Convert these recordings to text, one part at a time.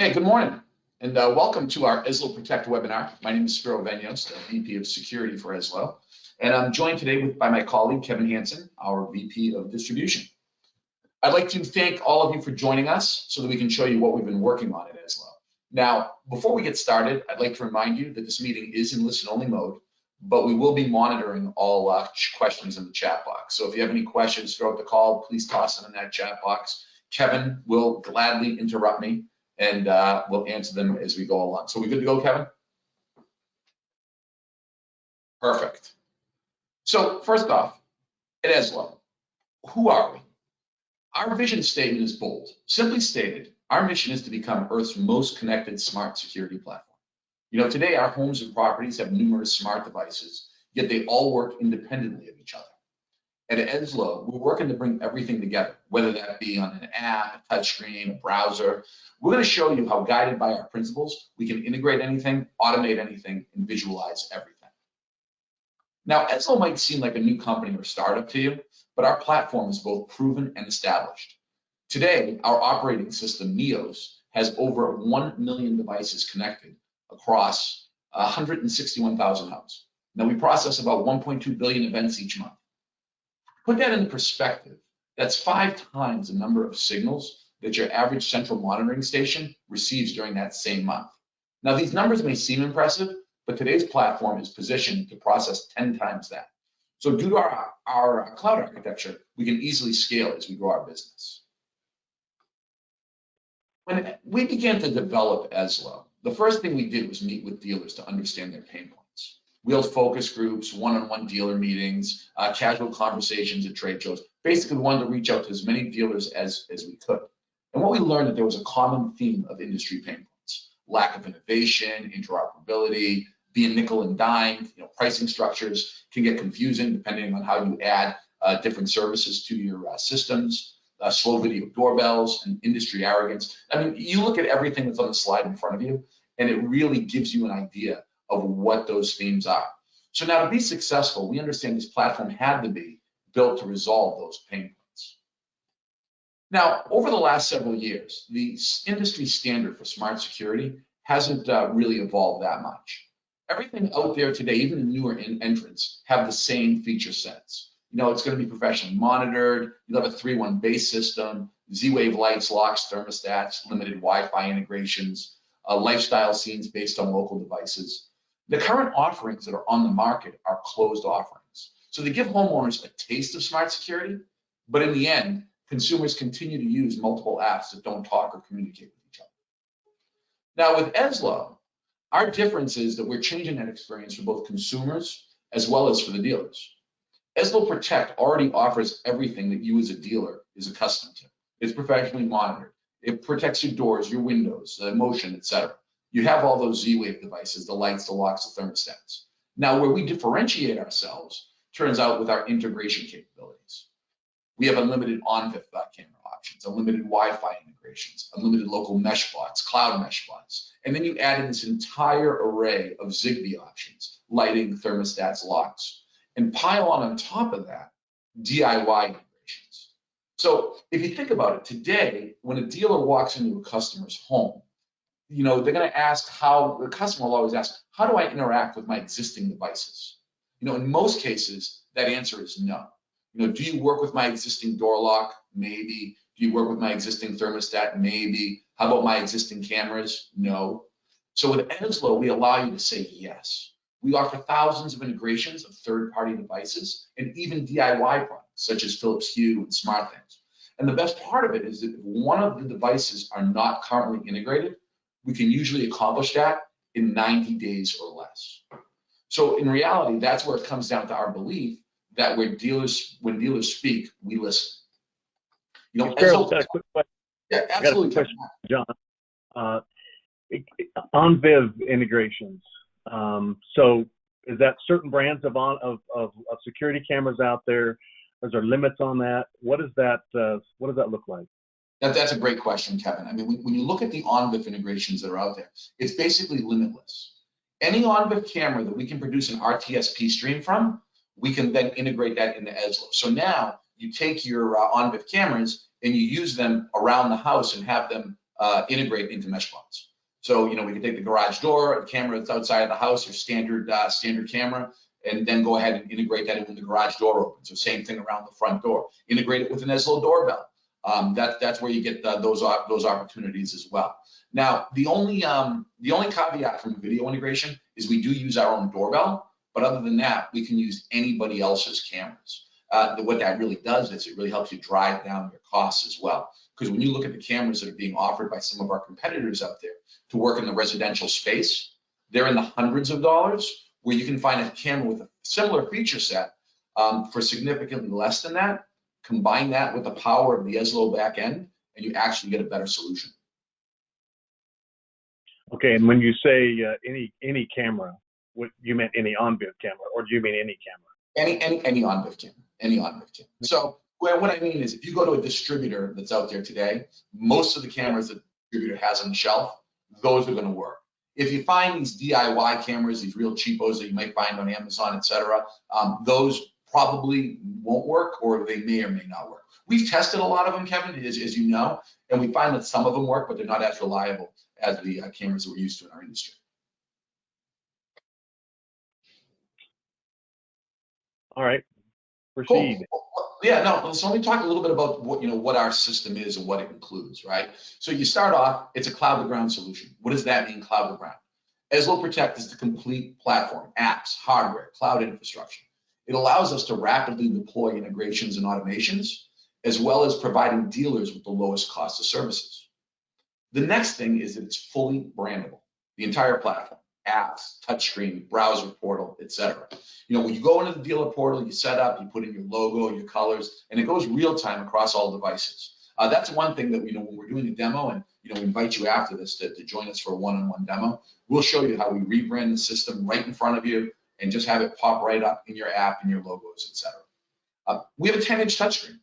Hey, good morning, and welcome to our Ezlo Protect webinar. My name is Spiro Venyos, the VP of Security for Ezlo, and I'm joined today by my colleague, Kevin Hansen, our VP of Distribution. I'd like to thank all of you for joining us so that we can show you what we've been working on at Ezlo. Now, before we get started, I'd like to remind you that this meeting is in listen-only mode, but we will be monitoring all questions in the chat box. So if you have any questions throughout the call, please toss them in that chat box. Kevin will gladly interrupt me, and we'll answer them as we go along. So we good to go, Kevin? Perfect. So first off, at Ezlo, who are we? Our vision statement is bold. Simply stated, our mission is to become Earth's most connected smart security platform. You know, today our homes and properties have numerous smart devices, yet they all work independently of each other. At Ezlo, we're working to bring everything together, whether that be on an app, a touchscreen, a browser. We're going to show you how, guided by our principles, we can integrate anything, automate anything, and visualize everything. Now, Ezlo might seem like a new company or startup to you, but our platform is both proven and established. Today, our operating system, Neos, has over 1 million devices connected across 161,000 hubs. Now, we process about 1.2 billion events each month. Put that into perspective, that's 5 times the number of signals that your average central monitoring station receives during that same month. Now, these numbers may seem impressive, but today's platform is positioned to process 10 times that. So due to our cloud architecture, we can easily scale as we grow our business. When we began to develop Ezlo, the first thing we did was meet with dealers to understand their pain points. We held focus groups, one-on-one dealer meetings, casual conversations at trade shows. Basically, we wanted to reach out to as many dealers as we could. And what we learned that there was a common theme of industry pain points: lack of innovation, interoperability, being nickel and dime. You know, pricing structures can get confusing depending on how you add different services to your systems. Slow video doorbells and industry arrogance. I mean, you look at everything that's on the slide in front of you, and it really gives you an idea of what those themes are. So now, to be successful, we understand this platform had to be built to resolve those pain points. Now, over the last several years, the industry standard for smart security hasn't really evolved that much. Everything out there today, even the newer entrants, have the same feature sets. You know, it's going to be professionally monitored. You'll have a 3-1 base system, Z-Wave lights, locks, thermostats, limited Wi-Fi integrations, lifestyle scenes based on local devices. The current offerings that are on the market are closed offerings. So they give homeowners a taste of smart security, but in the end, consumers continue to use multiple apps that don't talk or communicate with each other. Now with Ezlo, our difference is that we're changing that experience for both consumers as well as for the dealers. Ezlo Protect already offers everything that you as a dealer is accustomed to. It's professionally monitored. It protects your doors, your windows, the motion, etc. You have all those Z-Wave devices, the lights, the locks, the thermostats. Now, where we differentiate ourselves turns out with our integration capabilities. We have unlimited on-VIF camera options, unlimited Wi-Fi integrations, unlimited local mesh bots, cloud mesh bots. And then you add in this entire array of ZigBee options, lighting, thermostats, locks, and pile on top of that DIY integrations. So if you think about it, today, when a dealer walks into a customer's home, you know, they're going to ask the customer will always ask, how do I interact with my existing devices? You know, in most cases, that answer is no. You know, do you work with my existing door lock? Maybe. Do you work with my existing thermostat? Maybe. How about my existing cameras? No. So with Ezlo, we allow you to say yes. We offer thousands of integrations of third-party devices and even DIY products, such as Philips Hue and SmartThings. And the best part of it is that if one of the devices are not currently integrated, we can usually accomplish that in 90 days or less. So in reality, that's where it comes down to our belief that when dealers speak, we listen. You know, Ezlo, got a quick question. Yeah, absolutely. Got a question, John. On-VIF integrations. So is that certain brands of security cameras out there? Is there limits on that? What does that look like? That's a great question, Kevin. I mean, when you look at the on-VIF integrations that are out there, it's basically limitless. Any on-VIF camera that we can produce an RTSP stream from, we can then integrate that into Ezlo. So now you take your on-VIF cameras and you use them around the house and have them integrate into mesh bonds. So, we can take the garage door, a camera that's outside of the house, your standard camera, and then go ahead and integrate that in when the garage door opens. So same thing around the front door. Integrate it with an Ezlo doorbell. That's where you get those opportunities as well. Now, the only caveat from video integration is we do use our own doorbell, but other than that, we can use anybody else's cameras. What that really does is it really helps you drive down your costs as well. Because when you look at the cameras that are being offered by some of our competitors out there to work in the residential space, they're in the hundreds of dollars, where you can find a camera with a similar feature set for significantly less than that. Combine that with the power of the Ezlo back end, and you actually get a better solution. Okay, and when you say any camera, what you meant any on-viv camera, or do you mean any camera? Any on-viv camera, any on-viv camera. So what I mean is, if you go to a distributor that's out there today, most of the cameras that the distributor has on the shelf, those are going to work. If you find these DIY cameras, these real cheapos that you might find on Amazon, etc., those probably won't work, or they may or may not work. We've tested a lot of them, Kevin, as you know, and we find that some of them work, but they're not as reliable as the cameras that we're used to in our industry. All right, proceed. Cool. Yeah, no, so let me talk a little bit about what our system is and what it includes, right? So you start off, it's a cloud to ground solution. What does that mean, cloud to ground? Ezlo Protect is the complete platform, apps, hardware, cloud infrastructure. It allows us to rapidly deploy integrations and automations, as well as providing dealers with the lowest cost of services. The next thing is that it's fully brandable, the entire platform, apps, touchscreen, browser portal, etc. When you go into the dealer portal, you set up, you put in your logo, your colors, and it goes real time across all devices. That's one thing that when we're doing a demo, and we invite you after this to join us for a one-on-one demo. We'll show you how we rebrand the system right in front of you and just have it pop right up in your app and your logos, etc. We have a 10-inch touchscreen.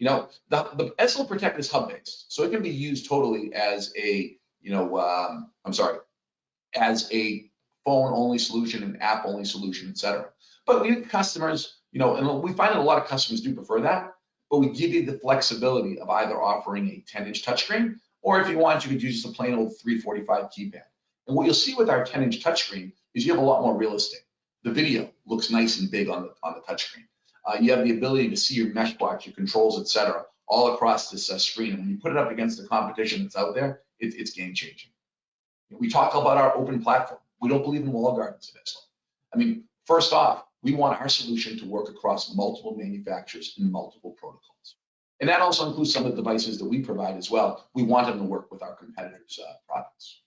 The Ezlo Protect is hub-based, so it can be used totally as a as a phone-only solution, an app-only solution, etc. But we have customers, and we find that a lot of customers do prefer that, but we give you the flexibility of either offering a 10-inch touchscreen, or if you want, you could use just a plain old 345 keypad. And what you'll see with our 10-inch touchscreen is you have a lot more real estate. The video looks nice and big on the touchscreen. You have the ability to see your mesh box, your controls, etc., all across this screen. And when you put it up against the competition that's out there, it's game-changing. We talk about our open platform. We don't believe in walled gardens at Ezlo. First off, we want our solution to work across multiple manufacturers and multiple protocols. And that also includes some of the devices that we provide as well. We want them to work with our competitors' products.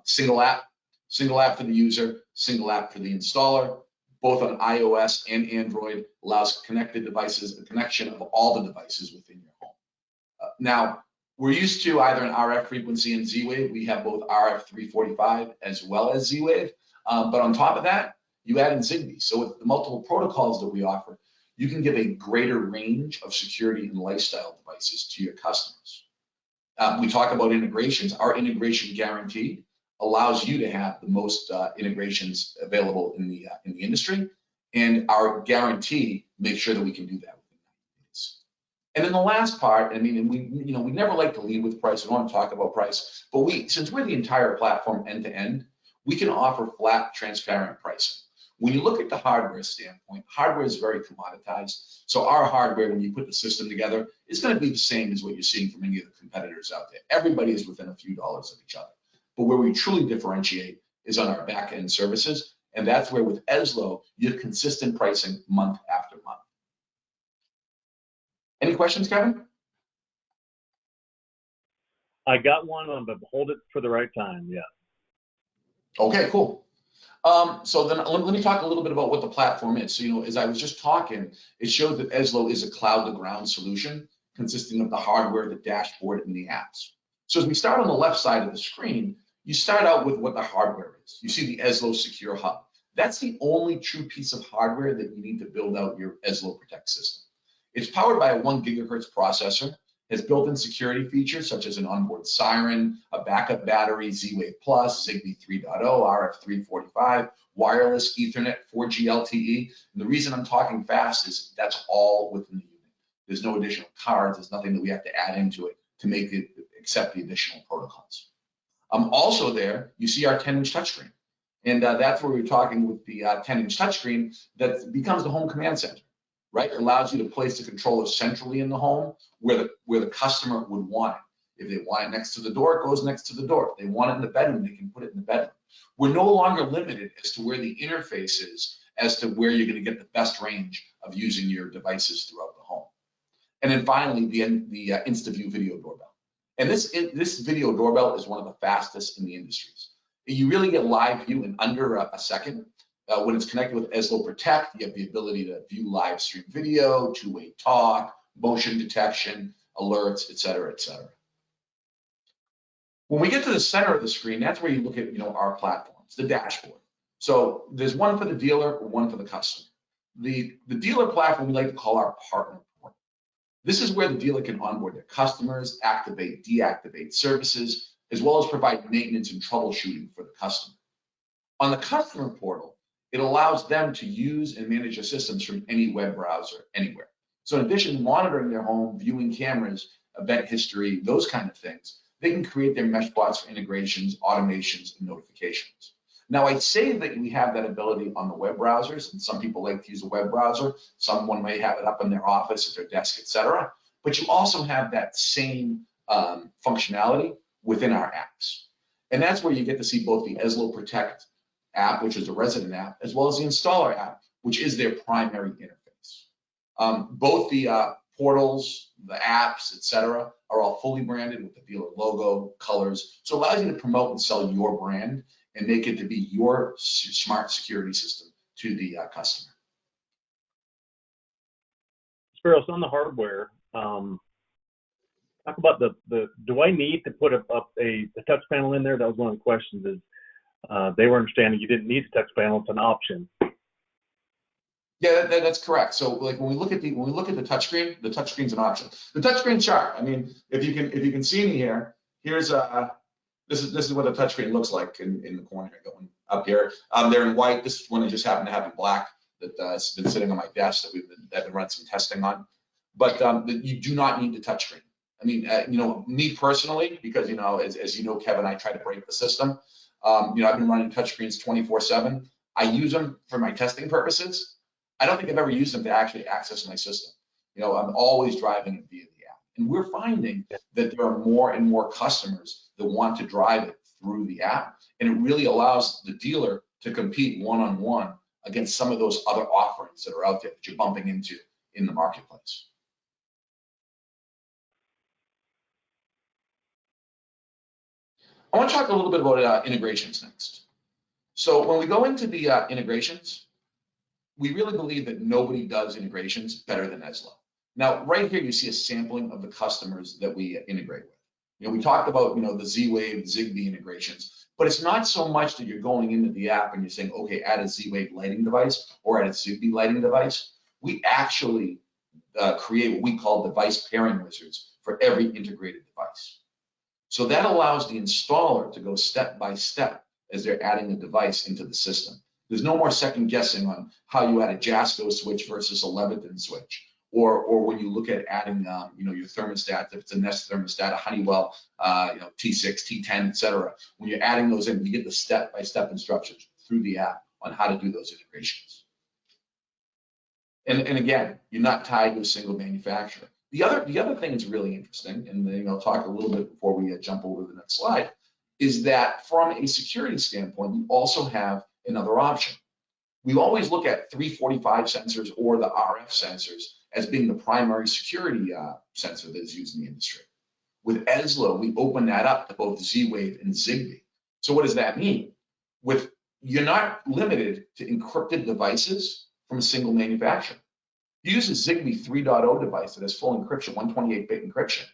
Single app for the user, single app for the installer, both on iOS and Android, allows connected devices, a connection of all the devices within your home. Now, we're used to either an RF frequency and Z-Wave. We have both RF 345 as well as Z-Wave. But on top of that, you add in ZigBee. So with the multiple protocols that we offer, you can give a greater range of security and lifestyle devices to your customers. We talk about integrations. Our integration guarantee allows you to have the most integrations available in the industry, and our guarantee makes sure that we can do that within 90 days. And then the last part, we never like to lead with price. We don't want to talk about price, but since we're the entire platform end to end, we can offer flat, transparent pricing. When you look at the hardware standpoint, hardware is very commoditized. So our hardware, when you put the system together, is going to be the same as what you're seeing from any of the competitors out there. Everybody is within a few dollars of each other. But where we truly differentiate is on our back-end services. And that's where with Ezlo, you have consistent pricing month after month. Any questions, Kevin? I got one on, but hold it for the right time, yeah. Okay, cool. So then let me talk a little bit about what the platform is. So, as I was just talking, it shows that Ezlo is a cloud-to-ground solution consisting of the hardware, the dashboard, and the apps. So as we start on the left side of the screen, you start out with what the hardware is. You see the Ezlo Secure Hub. That's the only true piece of hardware that you need to build out your Ezlo Protect system. It's powered by a 1 gigahertz processor, has built-in security features such as an onboard siren, a backup battery, Z-Wave Plus, ZigBee 3.0, RF 345, wireless, Ethernet, 4G LTE. And the reason I'm talking fast is that's all within the unit. There's no additional cards. There's nothing that we have to add into it to make it accept the additional protocols. Also there, you see our 10-inch touchscreen. And that's where we're talking with the 10-inch touchscreen that becomes the home command center, right? It allows you to place the controller centrally in the home where the customer would want it. If they want it next to the door, it goes next to the door. If they want it in the bedroom, they can put it in the bedroom. We're no longer limited as to where the interface is, as to where you're going to get the best range of using your devices throughout the home. And then finally, the InstaView video doorbell. And this video doorbell is one of the fastest in the industries. You really get live view in under a second. When it's connected with Ezlo Protect, you have the ability to view live stream video, two-way talk, motion detection, alerts, et cetera, et cetera. When we get to the center of the screen, that's where you look at our platforms, the dashboard. So there's one for the dealer, one for the customer. The dealer platform we like to call our partner portal. This is where the dealer can onboard their customers, activate, deactivate services, as well as provide maintenance and troubleshooting for the customer. On the customer portal, it allows them to use and manage their systems from any web browser anywhere. So in addition to monitoring their home, viewing cameras, event history, those kind of things, they can create their mesh bots for integrations, automations, and notifications. Now, I say that we have that ability on the web browsers, and some people like to use a web browser. Someone may have it up in their office, at their desk, et cetera. But you also have that same functionality within our apps. And that's where you get to see both the Ezlo Protect app, which is a resident app, as well as the installer app, which is their primary interface. Both the portals, the apps, et cetera, are all fully branded with the dealer logo, colors. So it allows you to promote and sell your brand and make it to be your smart security system to the customer. Spiros, on the hardware, talk about do I need to put up a touch panel in there? That was one of the questions. Is they were understanding you didn't need a touch panel; it's an option. Yeah, that's correct. So like when we look at the touchscreen's an option. The touchscreen's sharp. I mean, if you can see me here, here's this is what the touchscreen looks like in the corner going up here. They're in white. This one I just happen to have in black that's been sitting on my desk that we've been running some testing on. But you do not need the touchscreen. I mean, me personally, because as you know, Kevin, I try to break the system. I've been running touchscreens 24/7. I use them for my testing purposes. I don't think I've ever used them to actually access my system. I'm always driving it via the app. And we're finding that there are more and more customers that want to drive it through the app. And it really allows the dealer to compete one-on-one against some of those other offerings that are out there that you're bumping into in the marketplace. I want to talk a little bit about integrations next. So when we go into the integrations, we really believe that nobody does integrations better than Ezlo. Now, right here, you see a sampling of the customers that we integrate with. We talked about, the Z-Wave, ZigBee integrations, but it's not so much that you're going into the app and you're saying, okay, add a Z-Wave lighting device or add a ZigBee lighting device. We actually create what we call device pairing wizards for every integrated device. So that allows the installer to go step by step as they're adding a device into the system. There's no more second guessing on how you add a Jasco switch versus a Leviton switch, or when you look at adding, your thermostat, if it's a Nest thermostat, a Honeywell, T6, T10, et cetera. When you're adding those in, you get the step-by-step instructions through the app on how to do those integrations. And again, you're not tied to a single manufacturer. The other thing that's really interesting, and I'll talk a little bit before we jump over to the next slide, is that from a security standpoint, we also have another option. We always look at 345 sensors or the RF sensors as being the primary security sensor that is used in the industry. With Ezlo, we open that up to both Z-Wave and ZigBee. So what does that mean? You're not limited to encrypted devices from a single manufacturer. You use a ZigBee 3.0 device that has full encryption, 128-bit encryption.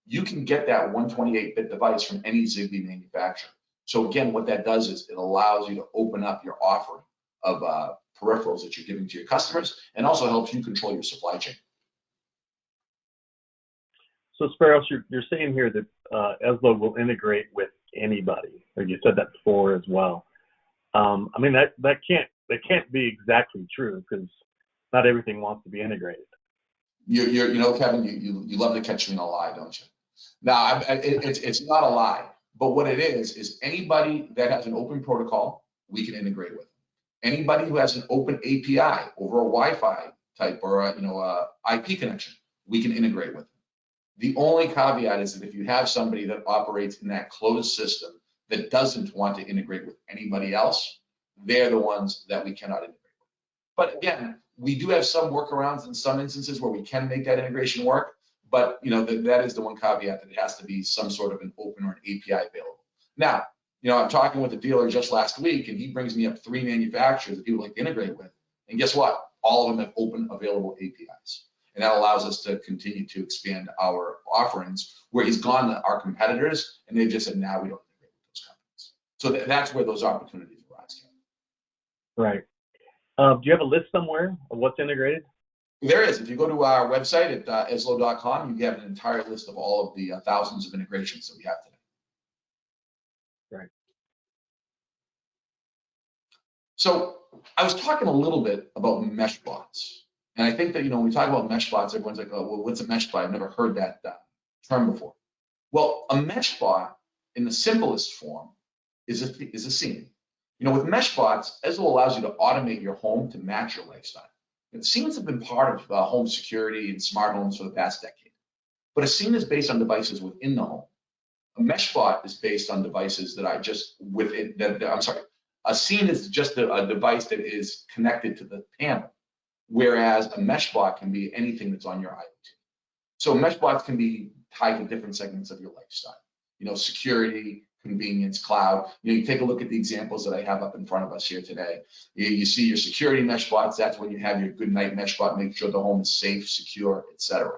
You can get that 128-bit device from any ZigBee manufacturer. So again, what that does is it allows you to open up your offering of peripherals that you're giving to your customers, and also helps you control your supply chain. So Spiros, you're saying here that Ezlo will integrate with anybody, or you said that before as well. I mean that can't be exactly true, because not everything wants to be integrated. Kevin, you love to catch me in a lie, don't you? Now, it's not a lie, but what it is anybody that has an open protocol, we can integrate with. Anybody who has an open API over a Wi-Fi type or a IP connection, we can integrate with. The only caveat is that if you have somebody that operates in that closed system that doesn't want to integrate with anybody else, they're the ones that we cannot integrate with. But again, we do have some workarounds in some instances where we can make that integration work. But that is the one caveat, that it has to be some sort of an open or an API available. Now, I'm talking with a dealer just last week, and he brings me up 3 manufacturers that he would like to integrate with. And guess what? All of them have open available APIs. And that allows us to continue to expand our offerings, where he's gone to our competitors and they've just said, now we don't integrate with those companies. So that's where those opportunities arise. Right. Do you have a list somewhere of what's integrated? There is. If you go to our website at ezlo.com, you get an entire list of all of the thousands of integrations that we have today. Right. So I was talking a little bit about mesh bots. And I think that, when we talk about mesh bots, everyone's like, oh, well, what's a mesh bot? I've never heard that term before. Well, a mesh bot in the simplest form is a scene. With mesh bots, Ezlo allows you to automate your home to match your lifestyle. And scenes have been part of home security and smart homes for the past decade. But a scene is based on devices within the home. A mesh bot is based on devices that are just within, a scene is just a device that is connected to the panel. Whereas a mesh bot can be anything that's on your IoT. So mesh bots can be tied to different segments of your lifestyle. Security, convenience, cloud. You take a look at the examples that I have up in front of us here today. You see your security mesh bots. That's when you have your good night mesh bot, make sure the home is safe, secure, etc.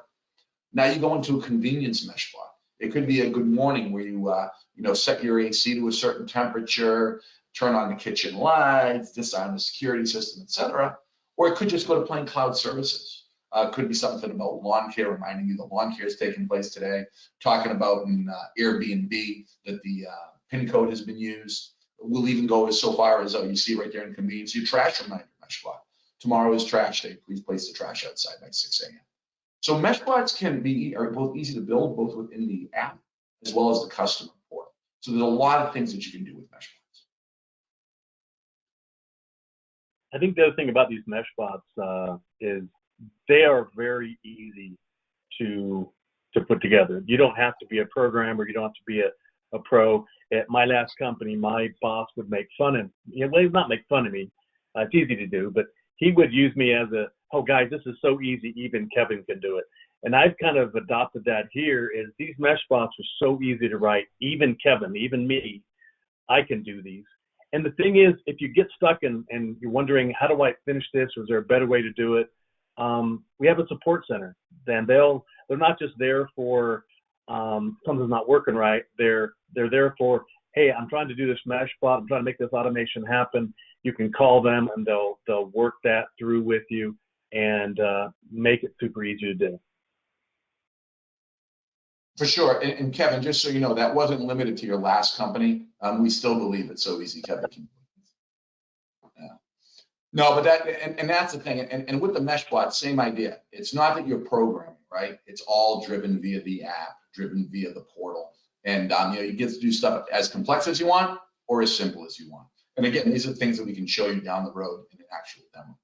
Now you go into a convenience mesh bot. It could be a good morning where you set your AC to a certain temperature, turn on the kitchen lights, disarm the security system, etc. Or it could just go to plain cloud services. It could be something about lawn care, reminding you that lawn care is taking place today. Talking about in Airbnb that the PIN code has been used. We'll even go so far as you see right there in convenience, your trash reminder mesh bot. Tomorrow is trash day. Please place the trash outside by 6 a.m. So mesh bots are both easy to build, both within the app as well as the customer portal. So there's a lot of things that you can do with mesh bots. I think the other thing about these mesh bots is they are very easy to put together. You don't have to be a programmer. You don't have to be a pro. At my last company, my boss would make fun of me. Well, not make fun of me. It's easy to do, but he would use me as oh, guys, this is so easy, even Kevin can do it. And I've kind of adopted that here, is these mesh bots are so easy to write. Even Kevin, even me, I can do these. And the thing is, if you get stuck and you're wondering, how do I finish this, or is there a better way to do it? We have a support center. Then they're not just there for something's not working right. They're there for, hey, I'm trying to do this mesh bot. I'm trying to make this automation happen. You can call them and they'll work that through with you and make it super easy to do. For sure. And Kevin, just so you know, that wasn't limited to your last company. We still believe it's so easy, Kevin. Yeah. No, but that's the thing. And with the mesh bot, same idea. It's not that you're programming, right? It's all driven via the app, driven via the portal. And you get to do stuff as complex as you want or as simple as you want. And again, these are things that we can show you down the road in an actual demo.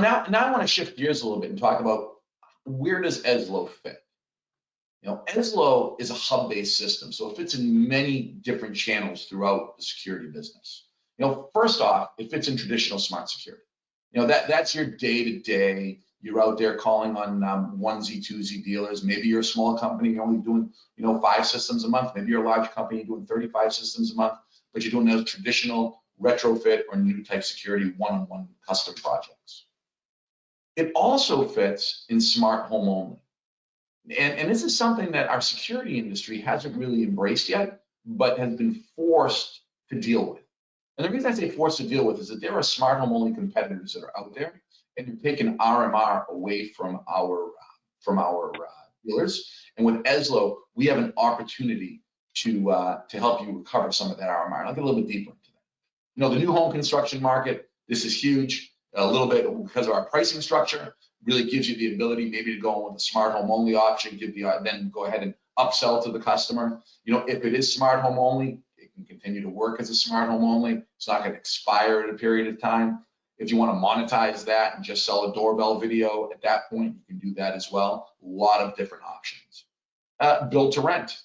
Now I want to shift gears a little bit and talk about, where does Ezlo fit? Ezlo is a hub-based system, so it fits in many different channels throughout the security business. First off, it fits in traditional smart security. That's your day-to-day. You're out there calling on onesie, twosie dealers. Maybe you're a small company, you're only doing 5 systems a month. Maybe you're a large company, you're doing 35 systems a month, but you're doing those traditional retrofit or new type security one-on-one custom projects. It also fits in smart home only. And this is something that our security industry hasn't really embraced yet, but has been forced to deal with. And the reason I say forced to deal with is that there are smart home only competitors that are out there, and they're taking RMR away from our dealers. And with Ezlo, we have an opportunity to help you recover some of that RMR. And I'll get a little bit deeper into that. The new home construction market, this is huge, a little bit because of our pricing structure, really gives you the ability maybe to go in with a smart home only option, give the then go ahead and upsell to the customer. You know, if it is smart home only, it can continue to work as a smart home only. It's not going to expire in a period of time. If you want to monetize that and just sell a doorbell video at that point, you can do that as well. A lot of different options. Build to rent,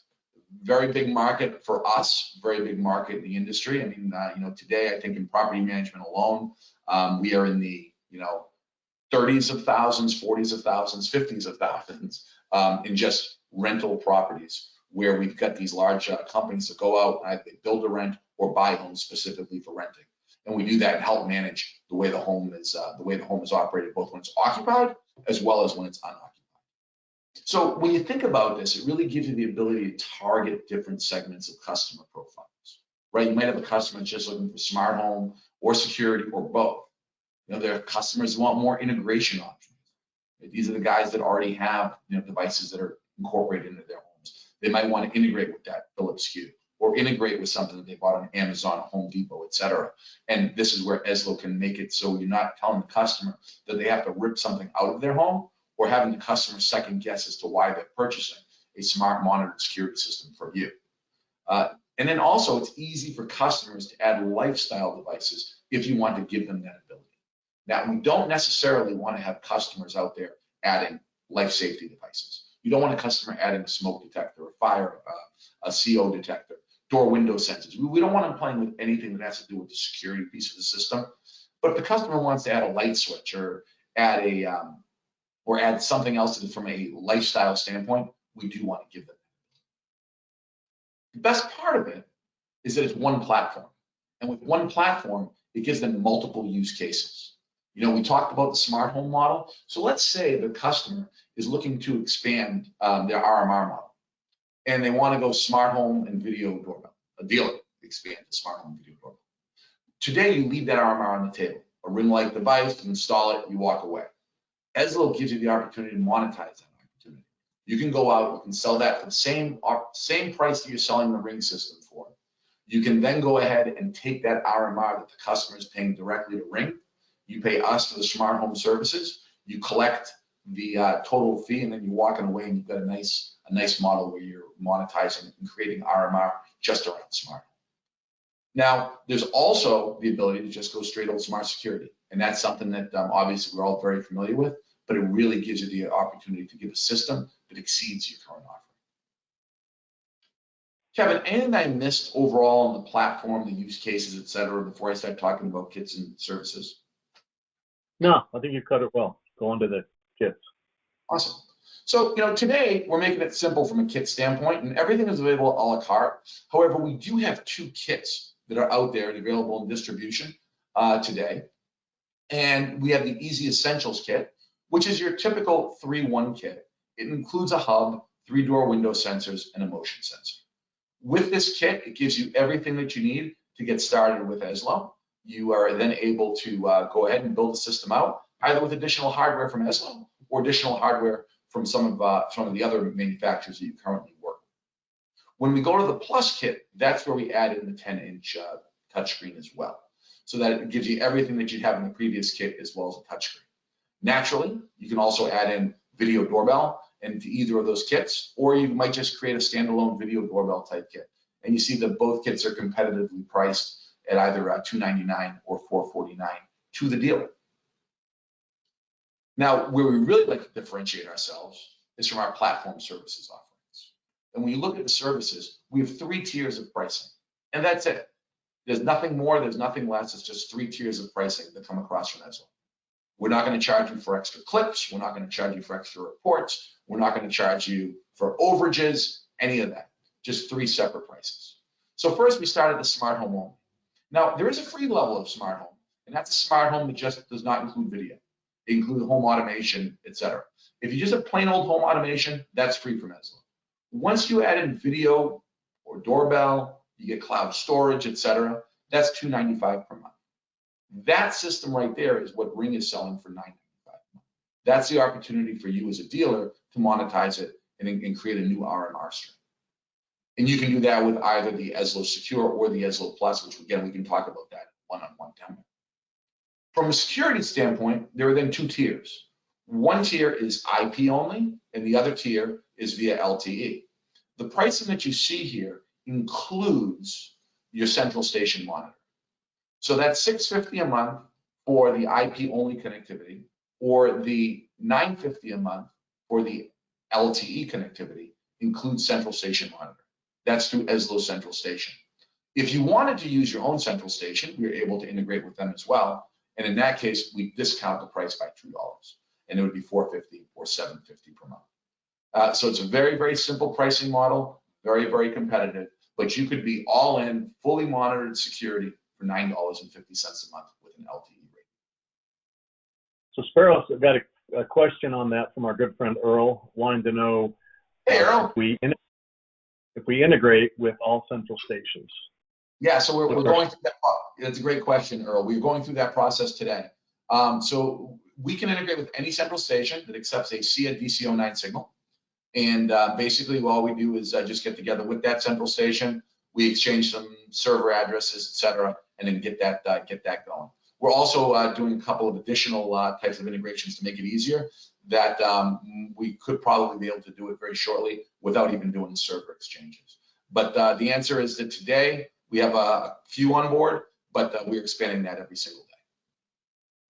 very big market for us, very big market in the industry. I mean, you know, today I think in property management alone, we are in the, you know, 30s of thousands, 40s of thousands, 50s of thousands in just rental properties, where we've got these large companies that go out and they build to rent or buy homes specifically for renting. And we do that and help manage the way the home is operated, both when it's occupied as well as when it's unoccupied. So when you think about this, it really gives you the ability to target different segments of customer profiles, right? You might have a customer that's just looking for smart home or security or both. You know, there are customers who want more integration options. These are the guys that already have, you know, devices that are incorporated into their homes. They might want to integrate with that Philips Hue or integrate with something that they bought on Amazon, Home Depot, et cetera. And this is where Ezlo can make it so you're not telling the customer that they have to rip something out of their home or having the customer second guess as to why they're purchasing a smart monitored security system from you. And then also it's easy for customers to add lifestyle devices if you want to give them that ability. Now, we don't necessarily want to have customers out there adding life safety devices. You don't want a customer adding a smoke detector, a fire, a CO detector, door window sensors. We don't want them playing with anything that has to do with the security piece of the system. But if the customer wants to add a light switch or add something else from a lifestyle standpoint, we do want to give them. The best part of it is that it's one platform. And with one platform, it gives them multiple use cases. You know, we talked about the smart home model. So let's say the customer is looking to expand their RMR model, and they want to go smart home and video doorbell. A dealer expand the smart home video doorbell. Today, you leave that RMR on the table, a ring light device, you install it, you walk away. Ezlo gives you the opportunity to monetize that opportunity. You can go out, you can sell that for the same price that you're selling the ring system for. You can then go ahead and take that RMR that the customer is paying directly to Ring. You pay us for the smart home services. You collect the total fee, and then you're walking away, and you've got a nice model where you're monetizing and creating RMR just around smart home. Now, there's also the ability to just go straight old smart security, and that's something that obviously we're all very familiar with, but it really gives you the opportunity to give a system that exceeds your current offering. Kevin, anything I missed overall on the platform, the use cases, et cetera, before I start talking about kits and services? No, I think you cut it well. Go on to the kits. Awesome. So, you know, today we're making it simple from a kit standpoint, and everything is available a la carte. However, we do have 2 kits that are out there and available in distribution today. And we have the Easy Essentials kit, which is your typical 3-1 kit. It includes a hub, 3 door window sensors, and a motion sensor. With this kit, it gives you everything that you need to get started with Ezlo. You are then able to go ahead and build the system out, either with additional hardware from Ezlo or additional hardware from some of the other manufacturers that you currently work with. When we go to the Plus kit, that's where we add in the 10-inch touchscreen as well, so that it gives you everything that you'd have in the previous kit as well as a touchscreen. Naturally, you can also add in video doorbell into either of those kits, or you might just create a standalone video doorbell type kit. And you see that both kits are competitively priced at either $299 or $449 to the dealer. Now, where we really like to differentiate ourselves is from our platform services offerings. And when you look at the services, we have 3 tiers of pricing, and that's it. There's nothing more, there's nothing less. It's just 3 tiers of pricing that come across from Ezlo. We're not going to charge you for extra clips. We're not going to charge you for extra reports. We're not going to charge you for overages, any of that. Just 3 separate prices. So first, we started the smart home only. Now, there is a free level of smart home, and that's a smart home that just does not include video. It includes home automation, et cetera. If you just have plain old home automation, that's free from Ezlo. Once you add in video or doorbell, you get cloud storage, et cetera, that's $295 per month. That system right there is what Ring is selling for $995 a month. That's the opportunity for you as a dealer to monetize it and create a new RMR stream. And you can do that with either the Ezlo Secure or the Ezlo Plus, which again, we can talk about that one-on-one demo. From a security standpoint, there are then 2 tiers. One tier is IP only, and the other tier is via LTE. The pricing that you see here includes your central station monitor. So that's $650 a month for the IP only connectivity, or the $950 a month for the LTE connectivity includes central station monitor. That's through Ezlo Central Station. If you wanted to use your own central station, we're able to integrate with them as well. And in that case, we discount the price by $2, and it would be $450 or $750 per month. So it's a very, very simple pricing model, very, very competitive, but you could be all in, fully monitored security for $9.50 a month with an LTE rate. So Sparrow's got a question on that from our good friend Earl, wanting to know Hey, Earl. if we integrate with all central stations. Yeah, so we're going through that. That's a great question, Earl. We're going through that process today. So we can integrate with any central station that accepts a SIA DC09 signal. And basically, all we do is just get together with that central station. We exchange some server addresses, et cetera, and then get that going. We're also doing a couple of additional types of integrations to make it easier that we could probably be able to do it very shortly without even doing the server exchanges. But the answer is that today we have a few on board, but we're expanding that every single day.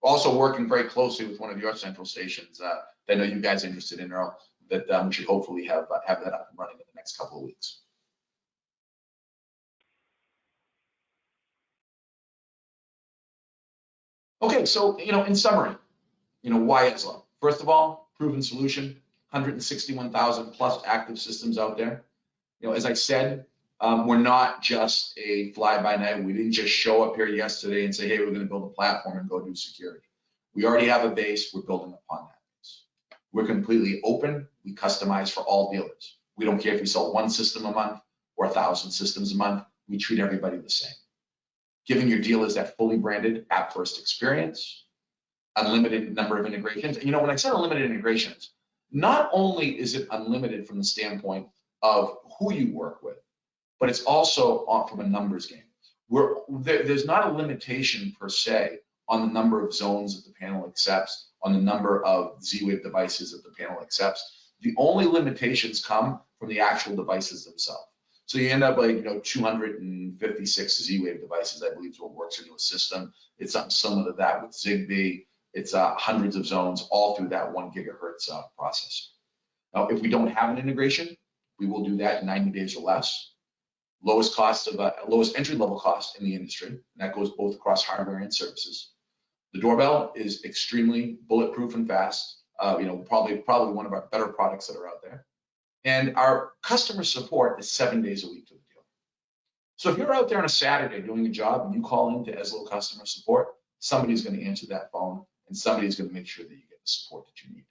Also working very closely with one of your central stations that I know you guys are interested in, Earl, that we should hopefully have that up and running in the next couple of weeks. Okay, so, in summary, why Ezlo? First of all, proven solution, 161,000 plus active systems out there. As I said, we're not just a fly-by-night. We didn't just show up here yesterday and say, hey, we're going to build a platform and go do security. We already have a base. We're building upon that base. We're completely open. We customize for all dealers. We don't care if you sell one system a month or 1,000 systems a month. We treat everybody the same. Giving your dealers that fully branded app-first experience, unlimited number of integrations. And when I said unlimited integrations, not only is it unlimited from the standpoint of who you work with, but it's also from a numbers game. There's not a limitation per se on the number of zones that the panel accepts, on the number of Z-Wave devices that the panel accepts. The only limitations come from the actual devices themselves. So you end up like 256 Z-Wave devices, I believe, is what works into a system. It's something similar to that with ZigBee. It's hundreds of zones all through that 1 gigahertz processor. Now, if we don't have an integration, we will do that in 90 days or less. Lowest entry level cost in the industry. And that goes both across hardware and services. The doorbell is extremely bulletproof and fast. Probably one of our better products that are out there. And our customer support is 7 days a week to the dealer. So if you're out there on a Saturday doing a job and you call into Ezlo customer support, somebody's going to answer that phone and somebody's going to make sure that you get the support that you need.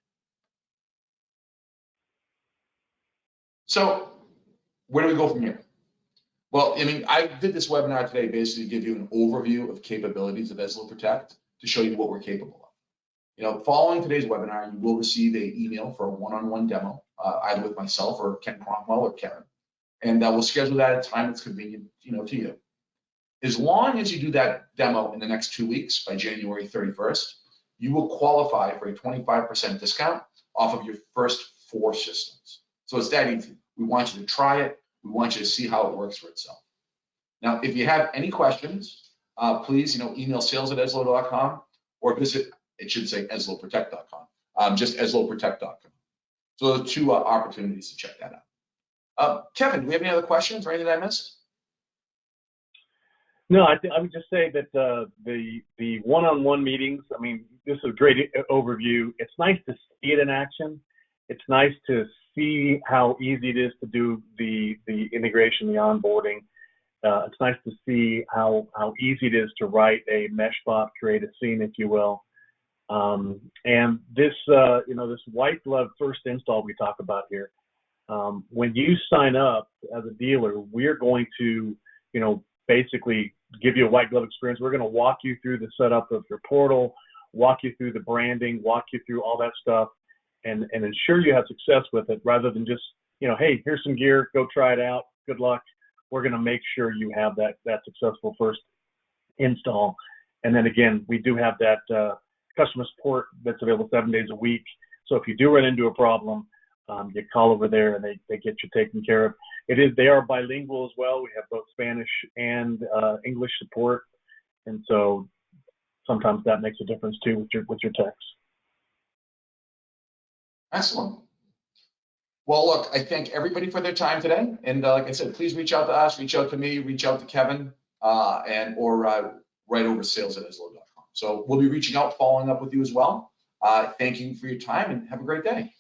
So where do we go from here? Well, I did this webinar today basically to give you an overview of capabilities of Ezlo Protect to show you what we're capable of. Following today's webinar, you will receive an email for a one-on-one demo, either with myself or Ken Cromwell or Kevin, and we'll schedule that at a time that's convenient, to you. As long as you do that demo in the next 2 weeks by January 31st, you will qualify for a 25% discount off of your first 4 systems. So it's that easy. We want you to try it. We want you to see how it works for itself. Now, if you have any questions, please, email sales@ezlo.com or visit, it should say ezloprotect.com, just ezloprotect.com. So those are 2 opportunities to check that out. Kevin, do we have any other questions or anything that I missed? No, I would just say that the one-on-one meetings, this is a great overview. It's nice to see it in action. It's nice to see how easy it is to do the integration, the onboarding. It's nice to see how easy it is to write a mesh bot, create a scene, if you will. And this, this white glove first install we talk about here, when you sign up as a dealer, we're going to, basically give you a white glove experience. We're going to walk you through the setup of your portal, walk you through the branding, walk you through all that stuff, and ensure you have success with it rather than just, hey, here's some gear, go try it out, good luck. We're going to make sure you have that successful first install. And then again, we do have that customer support that's available 7 days a week. So if you do run into a problem, you call over there and they get you taken care of. They are bilingual as well. We have both Spanish and English support, and so sometimes that makes a difference too with your text. Excellent. Well, look, I thank everybody for their time today. And like I said, please reach out to us, reach out to me, reach out to Kevin, or write over sales@ezlo.com. So we'll be reaching out, following up with you as well. Thank you for your time and have a great day.